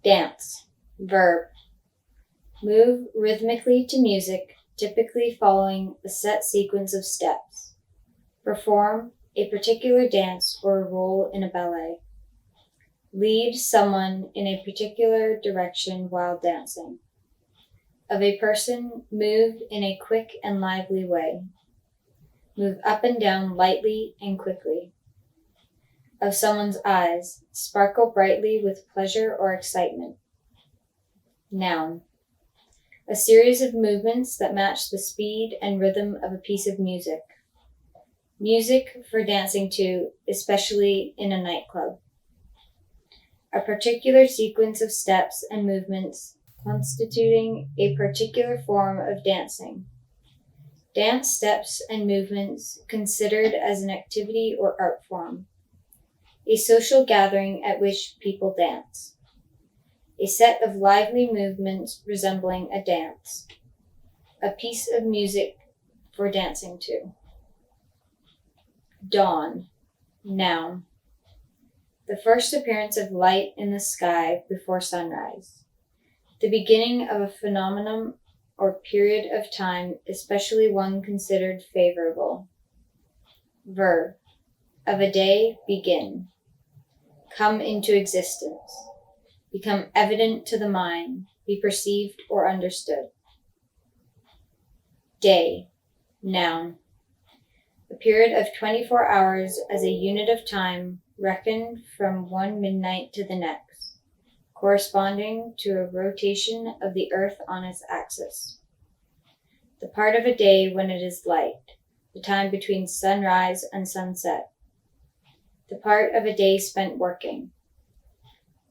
Dance. Verb. Move rhythmically to music, typically following a set sequence of steps. Perform a particular dance or a role in a ballet. Lead someone in a particular direction while dancing. Of a person, move in a quick and lively way. Move up and down lightly and quickly. Of someone's eyes, sparkle brightly with pleasure or excitement. Noun. A series of movements that match the speed and rhythm of a piece of music. Music for dancing to, especially in a nightclub. A particular sequence of steps and movements constituting a particular form of dancing. Dance steps and movements considered as an activity or art form. A social gathering at which people dance. A set of lively movements resembling a dance. A piece of music for dancing to. Dawn. Noun. The first appearance of light in the sky before sunrise. The beginning of a phenomenon or period of time, especially one considered favorable. Verb. Of a day, begin. Come into existence. Become evident to the mind, be perceived or understood. Day. Noun. A period of 24 hours as a unit of time reckoned from one midnight to the next, corresponding to a rotation of the earth on its axis. The part of a day when it is light, the time between sunrise and sunset. The part of a day spent working.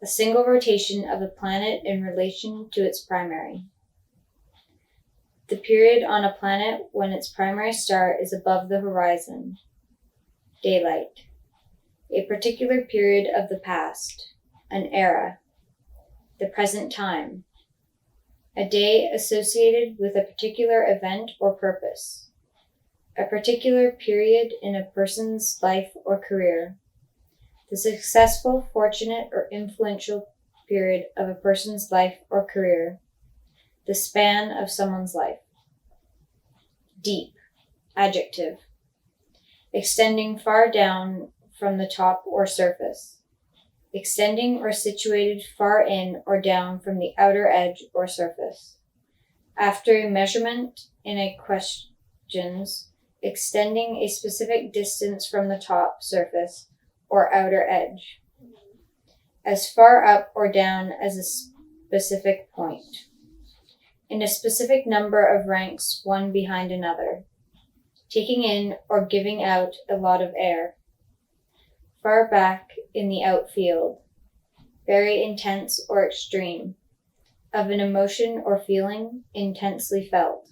A single rotation of a planet in relation to its primary. The period on a planet when its primary star is above the horizon. Daylight. A particular period of the past. An era. The present time. A day associated with a particular event or purpose. A particular period in a person's life or career. The successful, fortunate, or influential period of a person's life or career. The span of someone's life. Deep. Adjective. Extending far down from the top or surface. Extending or situated far in or down from the outer edge or surface. After a measurement in a questions, extending a specific distance from the top surface or outer edge. As far up or down as a specific point. In a specific number of ranks, one behind another. Taking in or giving out a lot of air. Far back in the outfield. Very intense or extreme. Of an emotion or feeling intensely felt.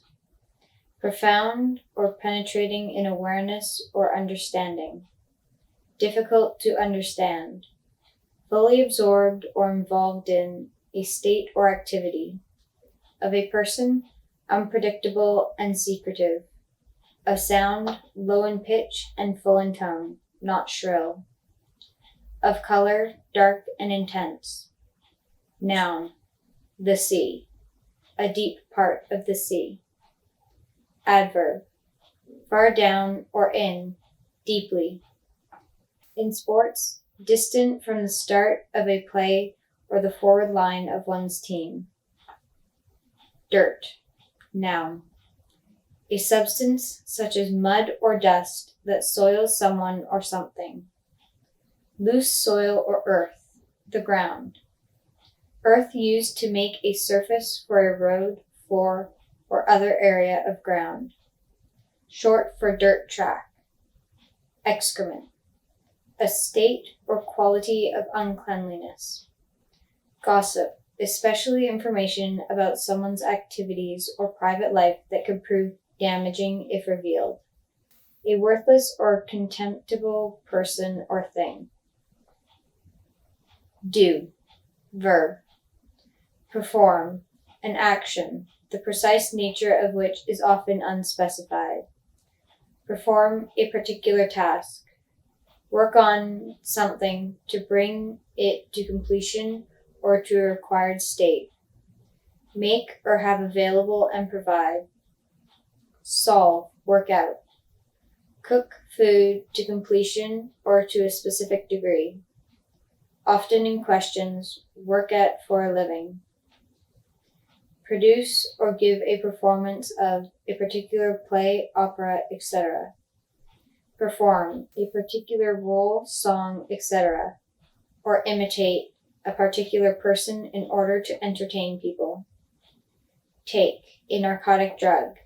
Profound or penetrating in awareness or understanding. Difficult to understand. Fully absorbed or involved in a state or activity. Of a person, unpredictable and secretive. Of sound, low in pitch and full in tone, not shrill. Of color, dark and intense. Noun. The sea. A deep part of the sea. Adverb. Far down or in, deeply. In sports, distant from the start of a play or the forward line of one's team. Dirt. Noun. A substance such as mud or dust that soils someone or something. Loose soil or earth, the ground. Earth used to make a surface for a road, floor, or other area of ground. Short for dirt track. Excrement. A state or quality of uncleanliness. Gossip, especially information about someone's activities or private life that could prove damaging if revealed. A worthless or contemptible person or thing. Do. Verb. Perform. An action, the precise nature of which is often unspecified. Perform a particular task. Work on something to bring it to completion or to a required state. Make or have available and provide. Solve, work out. Cook food to completion or to a specific degree. Often in questions, work at for a living. Produce or give a performance of a particular play, opera, etc. Perform a particular role, song, etc. Or imitate a particular person in order to entertain people. Take a narcotic drug.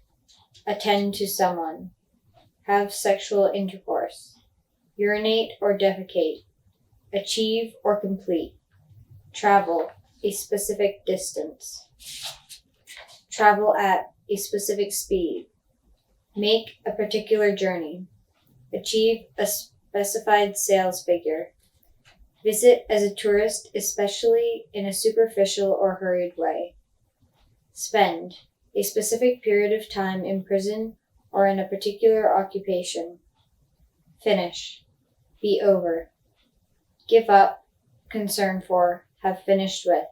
Attend to someone. Have sexual intercourse. Urinate or defecate. Achieve or complete. Travel a specific distance. Travel at a specific speed. Make a particular journey. Achieve a specified sales figure. Visit as a tourist, especially in a superficial or hurried way. Spend a specific period of time in prison or in a particular occupation. Finish. Be over. Give up. Concern for. Have finished with.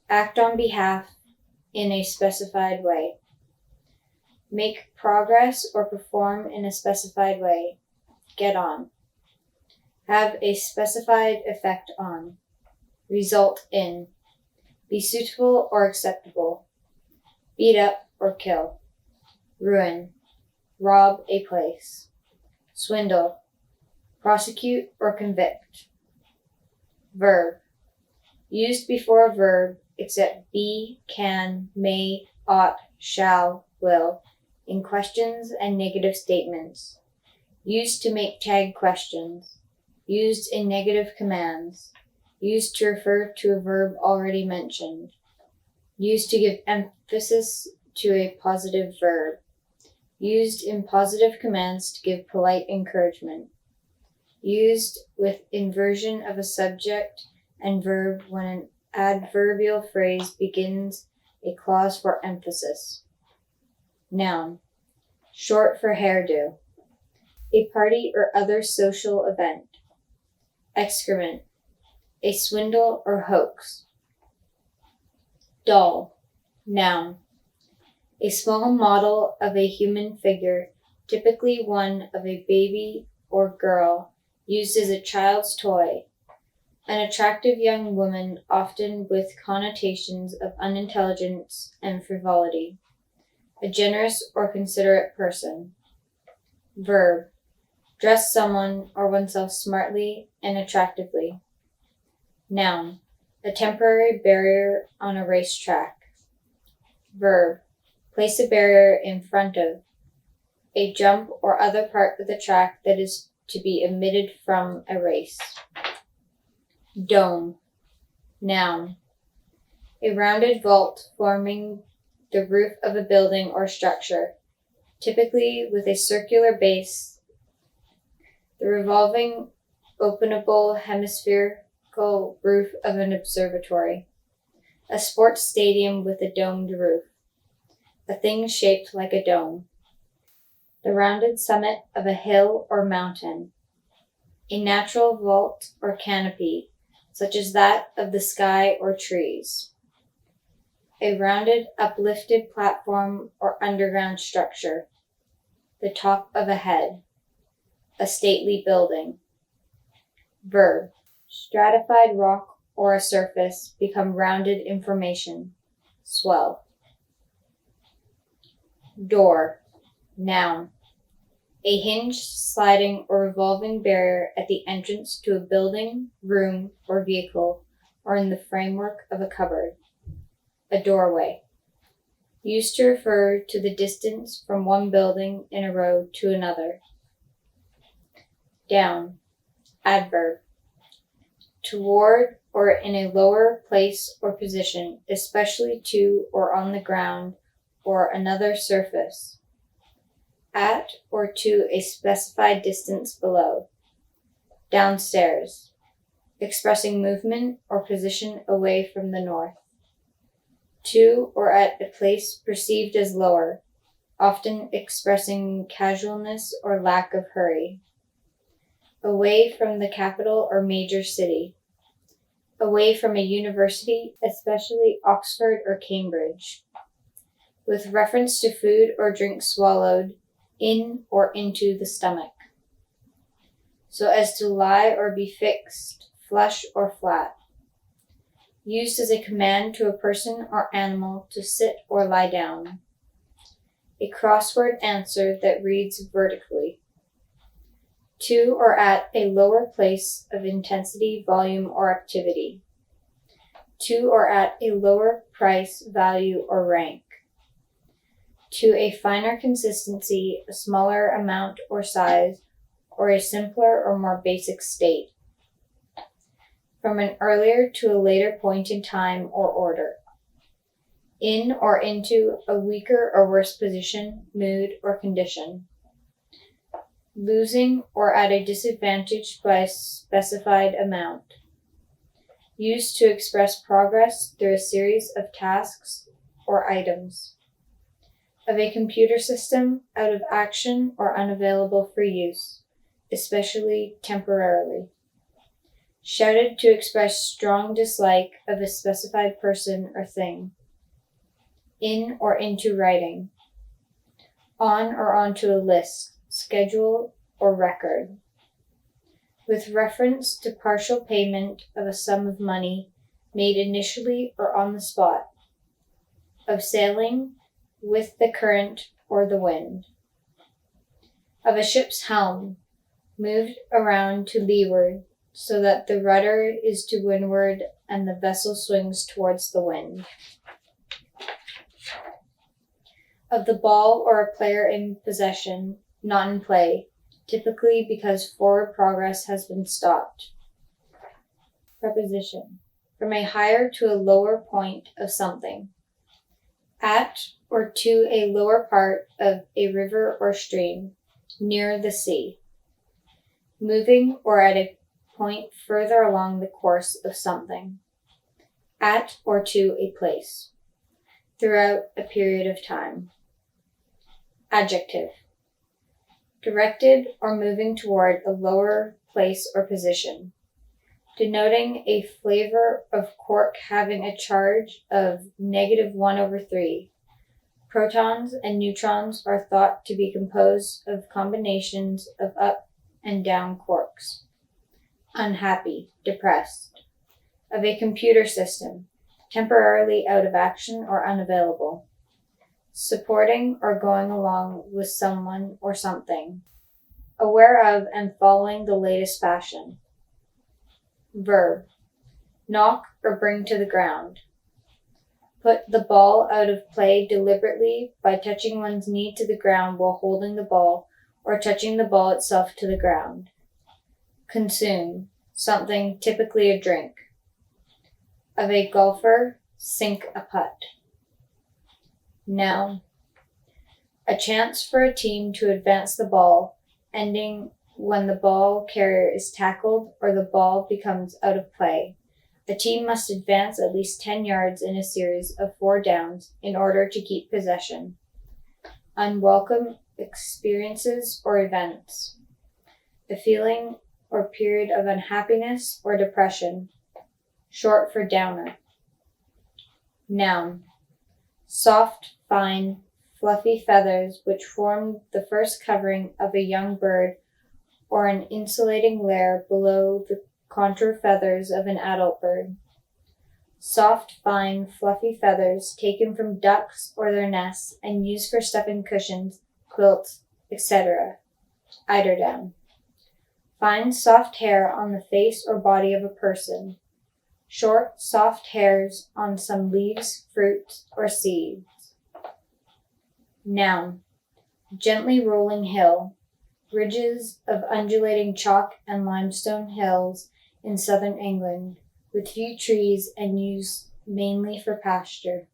Act on behalf in a specified way. Make progress or perform in a specified way. Get on. Have a specified effect on. Result in. Be suitable or acceptable. Beat up or kill. Ruin. Rob a place. Swindle. Prosecute or convict. Verb. Used before a verb except be, can, may, ought, shall, will, in questions and negative statements. Used to make tag questions. Used in negative commands. Used to refer to a verb already mentioned. Used to give emphasis to a positive verb. Used in positive commands to give polite encouragement. Used with inversion of a subject and verb when an adverbial phrase begins a clause for emphasis. Noun. Short for hairdo. A party or other social event. Excrement. A swindle or hoax. Doll. Noun. A small model of a human figure, typically one of a baby or girl, used as a child's toy. An attractive young woman, often with connotations of unintelligence and frivolity. A generous or considerate person. Verb. Dress someone or oneself smartly and attractively. Noun. A temporary barrier on a racetrack. Verb. Place a barrier in front of. A jump or other part of the track that is to be omitted from a race. Dome. Noun. A rounded vault forming the roof of a building or structure, typically with a circular base. The revolving, openable hemispherical roof of an observatory. A sports stadium with a domed roof. A thing shaped like a dome. The rounded summit of a hill or mountain. A natural vault or canopy, such as that of the sky or trees. A rounded, uplifted platform or underground structure. The top of a head. A stately building. Verb. Stratified rock or a surface become rounded in formation. Swell. Door. Noun. A hinged, sliding, or revolving barrier at the entrance to a building, room, or vehicle, or in the framework of a cupboard. A doorway. Used to refer to the distance from one building in a row to another. Down. Adverb. Toward or in a lower place or position, especially to or on the ground or another surface. At or to a specified distance below. Downstairs. Expressing movement or position away from the north. To or at a place perceived as lower, often expressing casualness or lack of hurry. Away from the capital or major city. away from a university, especially Oxford or Cambridge, with reference to food or drink swallowed in or into the stomach, so as to lie or be fixed, flush or flat, used as a command to a person or animal to sit or lie down. A crossword answer that reads vertically. To or at a lower place of intensity, volume, or activity. To or at a lower price, value, or rank. To a finer consistency, a smaller amount or size, or a simpler or more basic state. From an earlier to a later point in time or order. In or into a weaker or worse position, mood, or condition. Losing or at a disadvantage by a specified amount. Used to express progress through a series of tasks or items. Of a computer system out of action or unavailable for use, especially temporarily. Shouted to express strong dislike of a specified person or thing. In or into writing. On or onto a list, schedule, or record. With reference to partial payment of a sum of money made initially or on the spot. Of sailing with the current or the wind. Of a ship's helm, moved around to leeward so that the rudder is to windward and the vessel swings towards the wind. Of the ball or a player in possession, not in play, typically because forward progress has been stopped. Preposition. From a higher to a lower point of something. At or to a lower part of a river or stream, near the sea. Moving or at a point further along the course of something. At or to a place. Throughout a period of time. Adjective. Directed or moving toward a lower place or position, denoting a flavor of cork having a charge of -1/3. Protons and neutrons are thought to be composed of combinations of up and down quarks. Unhappy, depressed. Of a computer system, temporarily out of action or unavailable. Supporting or going along with someone or something. Aware of and following the latest fashion. Verb. Knock or bring to the ground. Put the ball out of play deliberately by touching one's knee to the ground while holding the ball or touching the ball itself to the ground. Consume. Something, typically a drink. Of a golfer, sink a putt. Noun. A chance for a team to advance the ball, ending when the ball carrier is tackled or the ball becomes out of play. A team must advance at least 10 yards in a series of 4 downs in order to keep possession. Unwelcome experiences or events. A feeling or period of unhappiness or depression, short for downer. Noun. Soft, fine, fluffy feathers which form the first covering of a young bird or an insulating layer below the contour feathers of an adult bird. Soft, fine, fluffy feathers taken from ducks or their nests and used for stuffing cushions, quilts, etc. Eiderdown. Fine, soft hair on the face or body of a person. Short, soft hairs on some leaves, fruits, or seeds. Noun. Gently rolling hill. Ridges of undulating chalk and limestone hills in southern England, with few trees and used mainly for pasture.